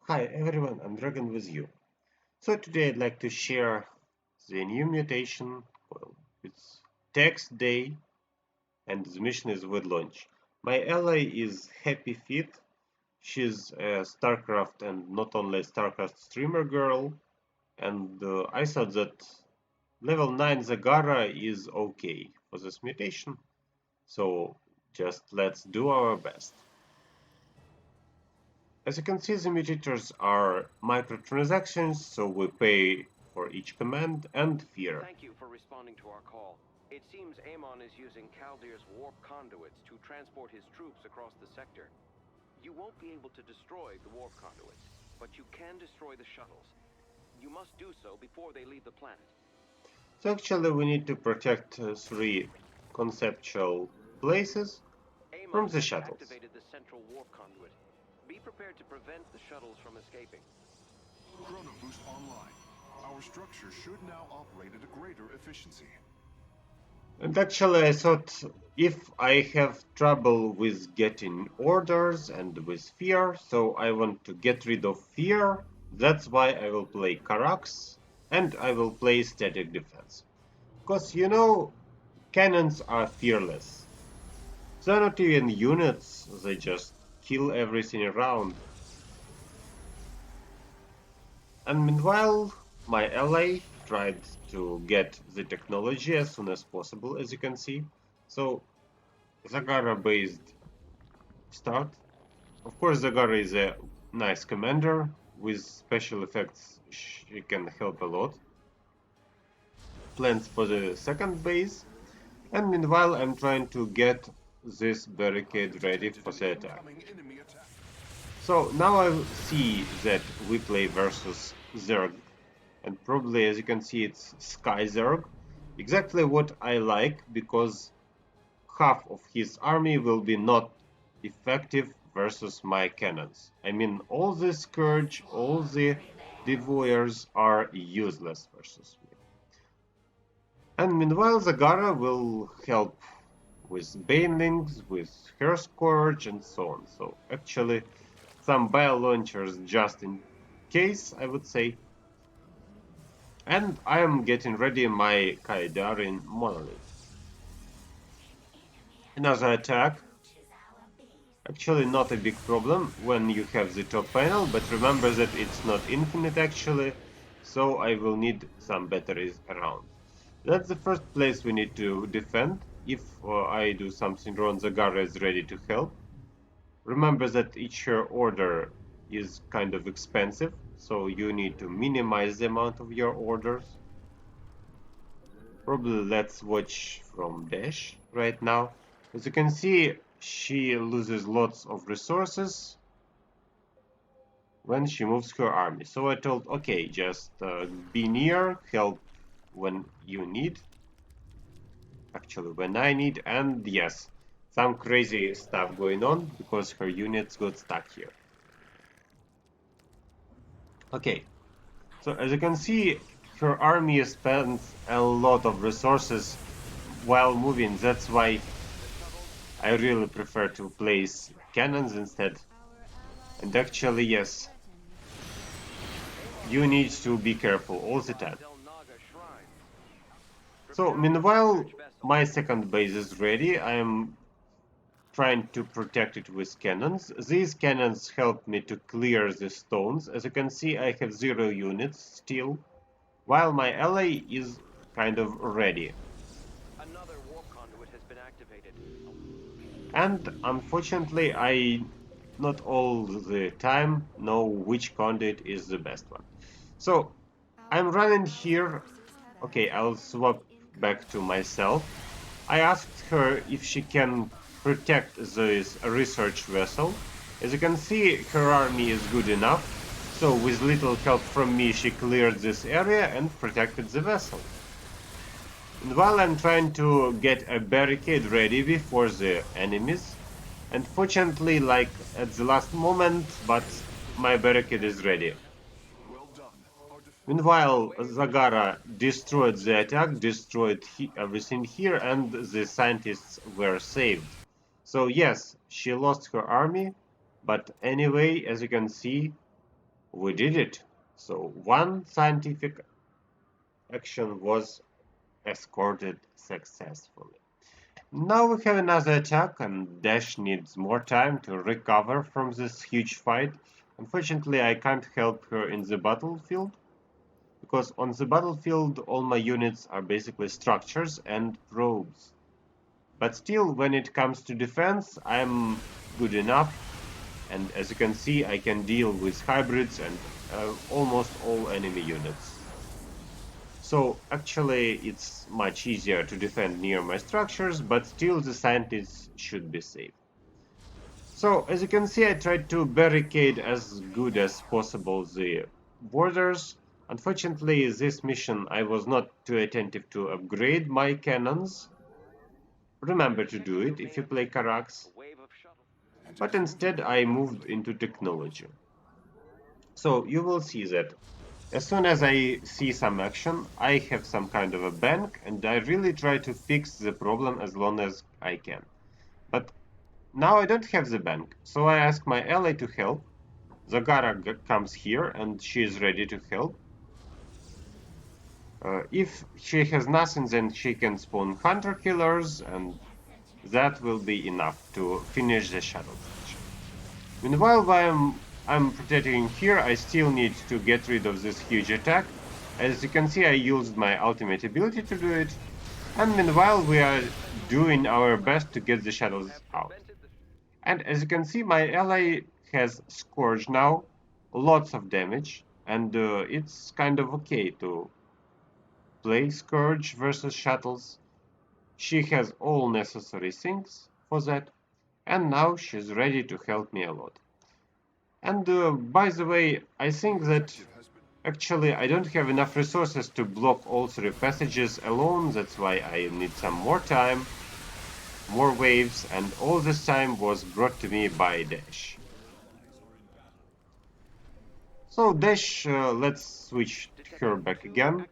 Hi everyone, I'm Dragon with you. So today I'd like to share the new mutation. Well, it's Text Day and the mission is with launch. My ally is HappyFeet. She's a StarCraft and not only a StarCraft streamer girl. And I thought that level 9 Zagara is okay for this mutation. So just let's do our best. As you can see, the mutators are microtransactions, so we pay for each command and fear. Thank you for responding to our call. It seems Amon is using Kaldir's warp conduits to transport his troops across the sector. You won't be able to destroy the warp conduits, but you can destroy the shuttles. You must do so before they leave the planet. So actually we need to protect three conceptual places from Amon the has shuttles. activated the central warp conduit. Be prepared to prevent the shuttles from escaping. Chrono boost online. Our structure should now operate at a greater efficiency. And actually I thought if I have trouble with getting orders and with fear, so I want to get rid of fear, that's why I will play Karax and I will play static defense. Because cannons are fearless. They're not even units, they just kill everything around. And meanwhile, my ally tried to get the technology as soon as possible, as you can see. So, Zagara based start. Of course, Zagara is a nice commander. With special effects, she can help a lot. Plans for the second base. And meanwhile, I'm trying to get this barricade ready Detected for an the attack. incoming enemy attack. So now I see that we play versus Zerg, and probably as you can see it's Sky Zerg, exactly what I like because half of his army will be not effective versus my cannons. I mean all the Scourge, all the Devoyers are useless versus me. And meanwhile Zagara will help with Banelings, with her Scourge and so on. So actually some bio launchers just in case, I would say. And I am getting ready my Kaidarin Monolith. Another attack. Actually not a big problem when you have the top panel, but remember that it's not infinite actually, so I will need some batteries around. That's the first place we need to defend. If I do something wrong, Zagara is ready to help. Remember that each order is kind of expensive, so you need to minimize the amount of your orders. Probably let's watch from Deash right now. As you can see, she loses lots of resources when she moves her army. So I told, okay, just be near, help when you need, actually when I need, and yes, some crazy stuff going on because her units got stuck here. Okay, so as you can see, her army spends a lot of resources while moving. That's why I really prefer to place cannons instead. And actually, yes, you need to be careful all the time. So meanwhile, my second base is ready. I am trying to protect it with cannons. These cannons help me to clear the stones. As you can see, I have 0 units still, while my ally is kind of ready. Another warp conduit has been activated. And unfortunately, I not all the time know which conduit is the best one. So I'm running here. Okay, I'll swap back to myself. I asked her if she can protect this research vessel. As you can see, her army is good enough. So with little help from me, she cleared this area and protected the vessel. And while I'm trying to get a barricade ready before the enemies, unfortunately, like at the last moment, but my barricade is ready. Well done. Meanwhile, Zagara destroyed the attack, destroyed everything here, and the scientists were saved. So yes, she lost her army, but anyway, as you can see, We did it. So one scientific action was escorted successfully. Now we have another attack and Dash needs more time to recover from this huge fight. Unfortunately, I can't help her in the battlefield, because on the battlefield all my units are basically structures and probes. But still, when it comes to defense, I'm good enough, and as you can see, I can deal with hybrids and almost all enemy units. So actually, it's much easier to defend near my structures, but still the scientists should be safe. So as you can see, I tried to barricade as good as possible the borders. Unfortunately, this mission I was not too attentive to upgrade my cannons. Remember to do it if you play Carax. But instead I moved into technology. So you will see that as soon as I see some action, I have some kind of a bank and I really try to fix the problem as long as I can. But now I don't have the bank, so I ask my ally to help. Zagara comes here and she is ready to help. If she has nothing, then she can spawn hunter killers and that will be enough to finish the shuttle station. Meanwhile, while I'm protecting here, I still need to get rid of this huge attack. As you can see, I used my ultimate ability to do it. And meanwhile, we are doing our best to get the shuttles out. And as you can see, my ally has Scourge now, lots of damage, and it's kind of okay to play Scourge versus shuttles. She has all necessary things for that, and now she's ready to help me a lot. And by the way, I think that actually I don't have enough resources to block all three passages alone, that's why I need some more time, more waves, and all this time was brought to me by Deash. So Deash, let's switch her back again.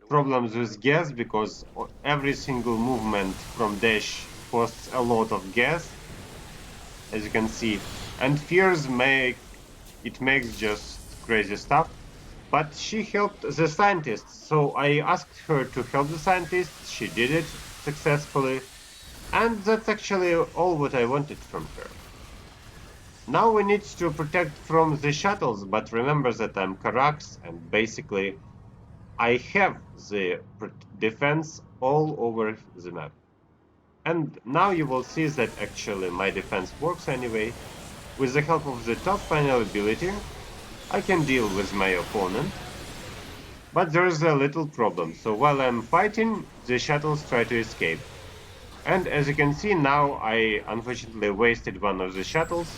Problems with gas because every single movement from Deash costs a lot of gas, as you can see, and fears makes just crazy stuff. But she helped the scientists, so I asked her to help the scientists. She did it successfully, and that's actually all what I wanted from her. Now we need to protect from the shuttles, but remember that I'm Carax and basically I have the defense all over the map. And now you will see that actually my defense works anyway. With the help of the top final ability, I can deal with my opponent. But there's a little problem, so while I'm fighting, the shuttles try to escape. And as you can see now, I unfortunately wasted one of the shuttles.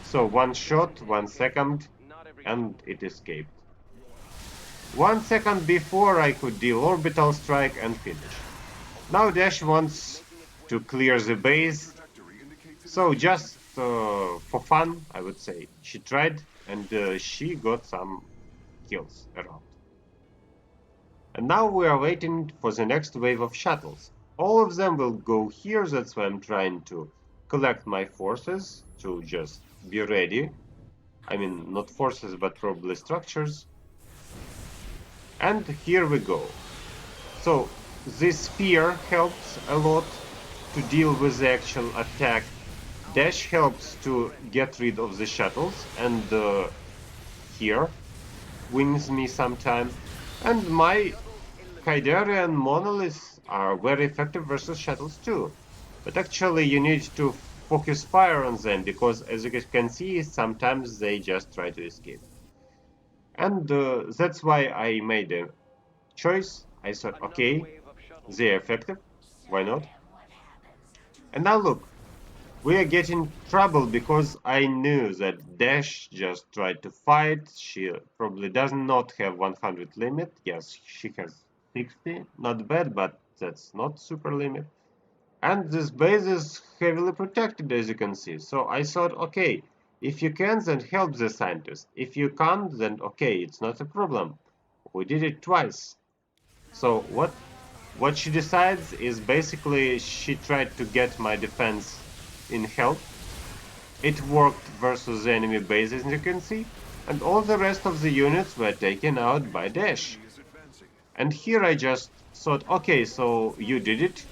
So one shot, 1 second, and it escaped. 1 second before I could deal orbital strike and finish. Now Dash wants to clear the base, so just for fun, I would say. She tried and she got some kills around. And now we are waiting for the next wave of shuttles. All of them will go here, that's why I'm trying to collect my forces to just be ready. I mean, not forces, but probably structures. And here we go. So, this spear helps a lot to deal with the actual attack. Dash helps to get rid of the shuttles, and here wins me some time. And my Hydarian monoliths are very effective versus shuttles too. But actually you need to focus fire on them, because as you can see, sometimes they just try to escape. And that's why I made a choice. I thought, okay, they're effective, why not? And now look, we are getting trouble because I knew that Dash just tried to fight. She probably does not have 100 limit. Yes, she has 60. Not bad, but that's not super limit. And this base is heavily protected, as you can see. So I thought, okay, if you can, then help the scientist. If you can't, then okay, it's not a problem. We did it twice. So what she decides is basically she tried to get my defense in help. It worked versus the enemy base, as you can see. and all the rest of the units were taken out by Deash. Enemy is advancing. And here I just thought, okay, so you did it,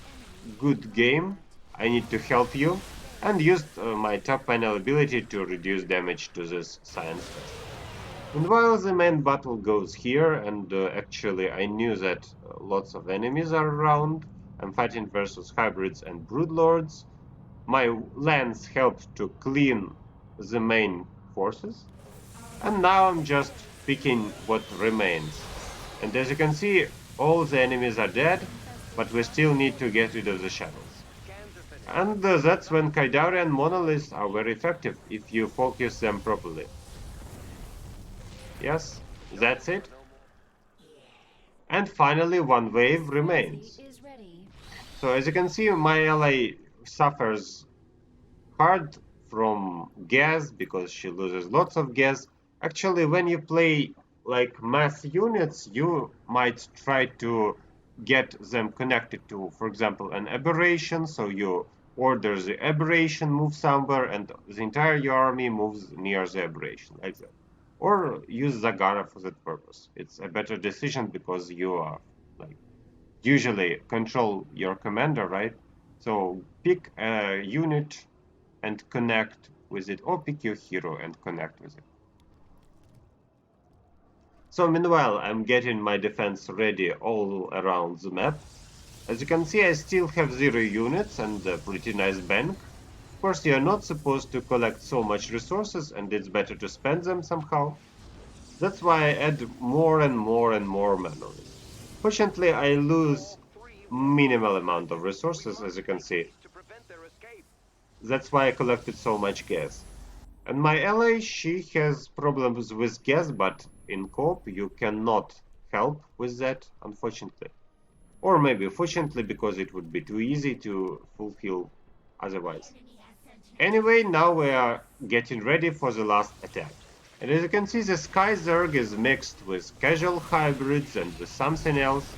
good game, I need to help you, and used my top panel ability to reduce damage to this science test. Meanwhile, the main battle goes here, and actually I knew that lots of enemies are around. I'm fighting versus hybrids and broodlords. My lance helped to clean the main forces, and now I'm just picking what remains. And as you can see, all the enemies are dead, but we still need to get rid of the shadows. Scans are finished. And that's when Kaidarian monoliths are very effective if you focus them properly. Yes, that's it. No more. And finally, one wave remains. Is ready. So as you can see, my ally suffers hard from gas because she loses lots of gas. Actually, when you play like mass units, you might try to get them connected to, for example, an aberration. So you order the aberration move somewhere, and the entire your army moves near the aberration, like that. Or use Zagara for that purpose. It's a better decision because you are like usually control your commander, right? So pick a unit and connect with it, or pick your hero and connect with it. So meanwhile, I'm getting my defense ready all around the map. As you can see, I still have 0 units and a pretty nice bank. Of course, you're not supposed to collect so much resources, and it's better to spend them somehow. That's why I add more and more and more manually. Fortunately, I lose All three will minimal amount of resources, we as you must can make see. haste to prevent their escape. That's why I collected so much gas. And my ally, she has problems with gas, but in co-op you cannot help with that, unfortunately. Or maybe fortunately, because it would be too easy to fulfill otherwise. Anyway, now we are getting ready for the last attack. And as you can see, the Sky Zerg is mixed with casual hybrids and with something else.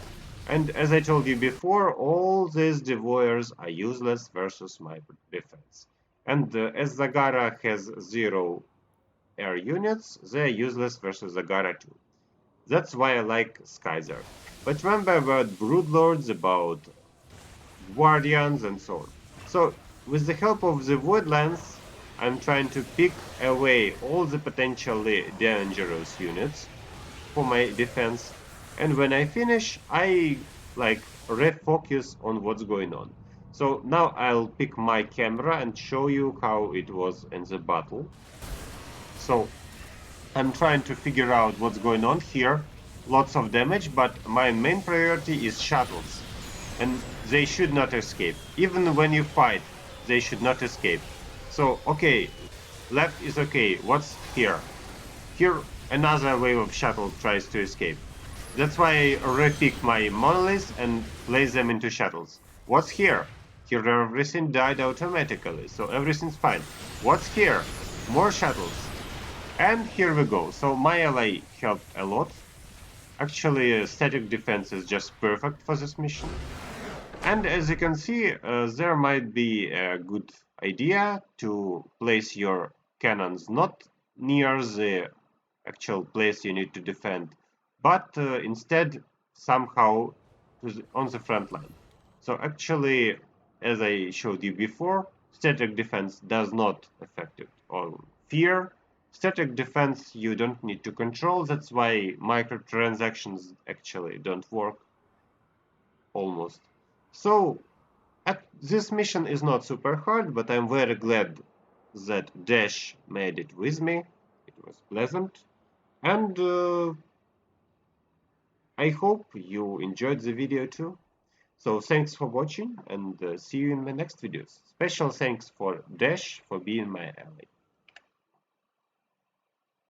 And as I told you before, all these devoyers are useless versus my defense. And as Zagara has 0 air units, they are useless versus Zagara too. That's why I like Sky Zerg. But remember about Broodlords, about Guardians, and so on. So, with the help of the Voidlands, I'm trying to pick away all the potentially dangerous units for my defense, and when I finish, I like refocus on what's going on. So now I'll pick my camera and show you how it was in the battle. So I'm trying to figure out what's going on here. Lots of damage, but my main priority is shuttles. And they should not escape. Even when you fight, they should not escape. So, okay, left is okay. What's here? Here, another wave of shuttle tries to escape. That's why I repick my monoliths and place them into shuttles. What's here? Here everything died automatically, so everything's fine. What's here? More shuttles. And here we go. So my ally helped a lot. Actually, static defense is just perfect for this mission. And as you can see, there might be a good idea to place your cannons not near the actual place you need to defend, but instead somehow on the front line. So actually, as I showed you before, static defense does not affect it on fear. Static defense you don't need to control, that's why microtransactions actually don't work, almost. So this mission is not super hard, but I'm very glad that Dash made it with me. It was pleasant. And I hope you enjoyed the video too. So thanks for watching, and see you in my next videos. Special thanks for Dash for being my ally.